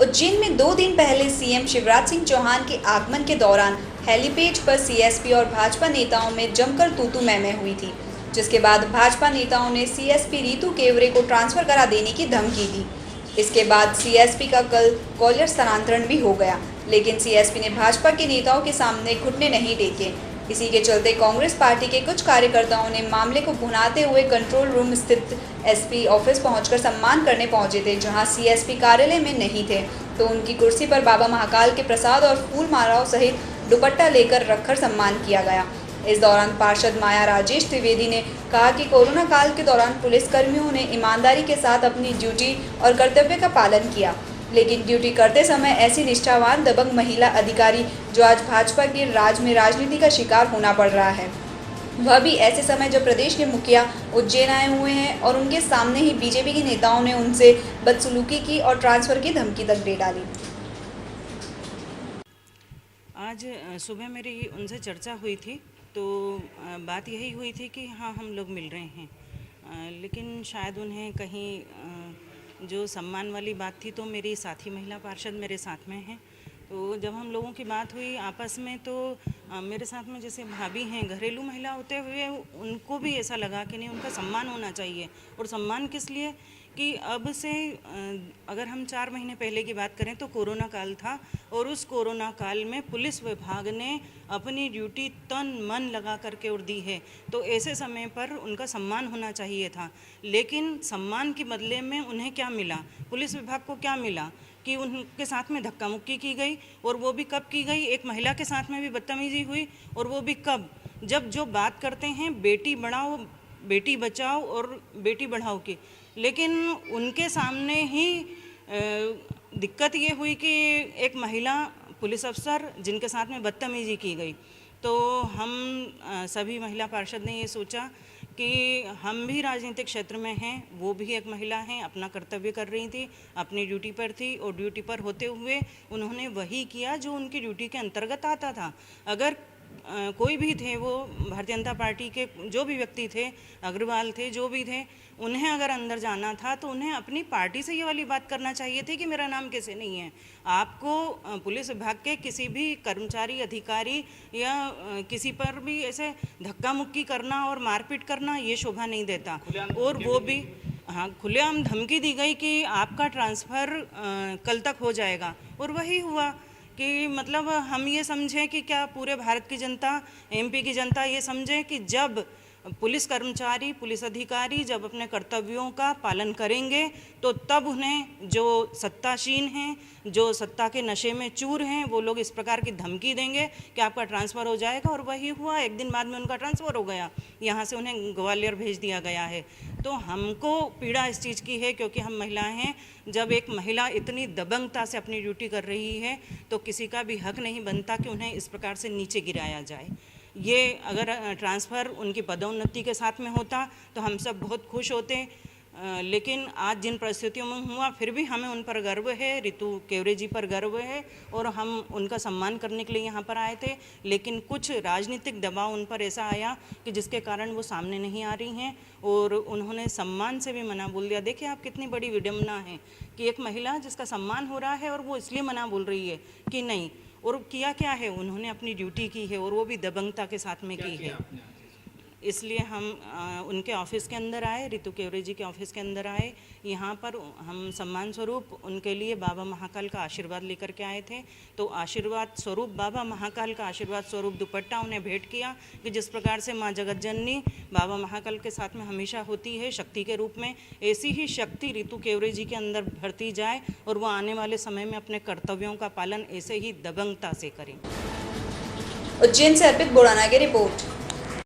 उज्जैन में 2 दिन पहले सीएम शिवराज सिंह चौहान के आगमन के दौरान हेलीपेड पर सीएसपी और भाजपा नेताओं में जमकर तू-तू मैं-मैं हुई थी, जिसके बाद भाजपा नेताओं ने सीएसपी रितु केवरे को ट्रांसफर करा देने की धमकी दी। इसके बाद सीएसपी का कल ग्वालियर स्थानांतरण भी हो गया, लेकिन सीएसपी ने भाजपा के नेताओं के सामने घुटने नहीं टेके। इसी के चलते कांग्रेस पार्टी के कुछ कार्यकर्ताओं ने मामले को भुनाते हुए कंट्रोल रूम स्थित एसपी ऑफिस पहुंचकर सम्मान करने पहुंचे थे, जहां सीएसपी कार्यालय में नहीं थे, तो उनकी कुर्सी पर बाबा महाकाल के प्रसाद और फूल मालाओं सहित दुपट्टा लेकर रखकर सम्मान किया गया। इस दौरान पार्षद माया राजेश त्रिवेदी ने कहा कि कोरोना काल के दौरान पुलिसकर्मियों ने ईमानदारी के साथ अपनी ड्यूटी और कर्तव्य का पालन किया, लेकिन ड्यूटी करते समय ऐसी निष्ठावान दबंग महिला अधिकारी जो आज भाजपा के राज में राजनीति का शिकार होना पड़ रहा है, वह भी ऐसे समय जब प्रदेश के मुखिया उज्जैन आए हुए हैं और उनके सामने ही बीजेपी के नेताओं ने उनसे बदसलूकी की और ट्रांसफर की धमकी तक दे डाली। आज सुबह मेरी उनसे चर्चा हुई थी, तो बात यही हुई थी कि हाँ हम लोग मिल रहे हैं, लेकिन शायद उन्हें कहीं जो सम्मान वाली बात थी, तो मेरी साथी महिला पार्षद मेरे साथ में हैं, तो जब हम लोगों की बात हुई आपस में, तो मेरे साथ में जैसे भाभी हैं, घरेलू महिला होते हुए उनको भी ऐसा लगा कि नहीं, उनका सम्मान होना चाहिए। और सम्मान किस लिए कि अब से अगर हम 4 महीने पहले की बात करें तो कोरोना काल था, और उस कोरोना काल में पुलिस विभाग ने अपनी ड्यूटी तन मन लगा करके और दी है, तो ऐसे समय पर उनका सम्मान होना चाहिए था। लेकिन सम्मान के बदले में उन्हें क्या मिला, पुलिस विभाग को क्या मिला कि उनके साथ में धक्का मुक्की की गई, और वो भी कब की गई, एक महिला के साथ में भी बदतमीजी हुई, और वो भी कब, जब जो बात करते हैं बेटी बढ़ाओ बेटी बचाओ और बेटी बढ़ाओ की, लेकिन उनके सामने ही दिक्कत ये हुई कि एक महिला पुलिस अफसर जिनके साथ में बदतमीजी की गई। तो हम सभी महिला पार्षद ने ये सोचा कि हम भी राजनीतिक क्षेत्र में हैं, वो भी एक महिला हैं, अपना कर्तव्य कर रही थी, अपनी ड्यूटी पर थी, और ड्यूटी पर होते हुए उन्होंने वही किया जो उनकी ड्यूटी के अंतर्गत आता था। अगर कोई भी थे, वो भारतीय जनता पार्टी के जो भी व्यक्ति थे, अग्रवाल थे, जो भी थे, उन्हें अगर अंदर जाना था तो उन्हें अपनी पार्टी से ये वाली बात करना चाहिए थी कि मेरा नाम कैसे नहीं है। आपको पुलिस विभाग के किसी भी कर्मचारी, अधिकारी या किसी पर भी ऐसे धक्का मुक्की करना और मारपीट करना ये शोभा नहीं देता। और वो भी हाँ, खुलेआम धमकी दी गई कि आपका ट्रांसफ़र कल तक हो जाएगा, और वही हुआ कि मतलब हम ये समझें कि क्या पूरे भारत की जनता, एमपी की जनता ये समझे कि जब पुलिस कर्मचारी, पुलिस अधिकारी जब अपने कर्तव्यों का पालन करेंगे, तो तब उन्हें जो सत्तासीन हैं, जो सत्ता के नशे में चूर हैं, वो लोग इस प्रकार की धमकी देंगे कि आपका ट्रांसफ़र हो जाएगा। और वही हुआ, एक दिन बाद में उनका ट्रांसफ़र हो गया, यहाँ से उन्हें ग्वालियर भेज दिया गया है। तो हमको पीड़ा इस चीज़ की है क्योंकि हम महिलाएं हैं। जब एक महिला इतनी दबंगता से अपनी ड्यूटी कर रही है, तो किसी का भी हक नहीं बनता कि उन्हें इस प्रकार से नीचे गिराया जाए। ये अगर ट्रांसफ़र उनकी पदोन्नति के साथ में होता तो हम सब बहुत खुश होते, लेकिन आज जिन परिस्थितियों में हुआ, फिर भी हमें उन पर गर्व है, रितु केवरे जी पर गर्व है, और हम उनका सम्मान करने के लिए यहाँ पर आए थे। लेकिन कुछ राजनीतिक दबाव उन पर ऐसा आया कि जिसके कारण वो सामने नहीं आ रही हैं, और उन्होंने सम्मान से भी मना बोल दिया। देखिए आप, कितनी बड़ी विडंबना है कि एक महिला जिसका सम्मान हो रहा है और वो इसलिए मना बोल रही है कि नहीं। और किया क्या है, उन्होंने अपनी ड्यूटी की है, और वो भी दबंगता के साथ में की है। इसलिए हम उनके ऑफिस के अंदर आए, रितु केवरे जी के ऑफिस के अंदर आए। यहाँ पर हम सम्मान स्वरूप उनके लिए बाबा महाकाल का आशीर्वाद लेकर के आए थे। तो आशीर्वाद स्वरूप, बाबा महाकाल का आशीर्वाद स्वरूप दुपट्टा उन्हें भेंट किया कि जिस प्रकार से माँ जगत जननी बाबा महाकाल के साथ में हमेशा होती है शक्ति के रूप में, ऐसी ही शक्ति रितु केवरे जी के अंदर भरती जाए, और वो आने वाले समय में अपने कर्तव्यों का पालन ऐसे ही दबंगता से करें। उज्जैन से अर्पित बोराना की रिपोर्ट।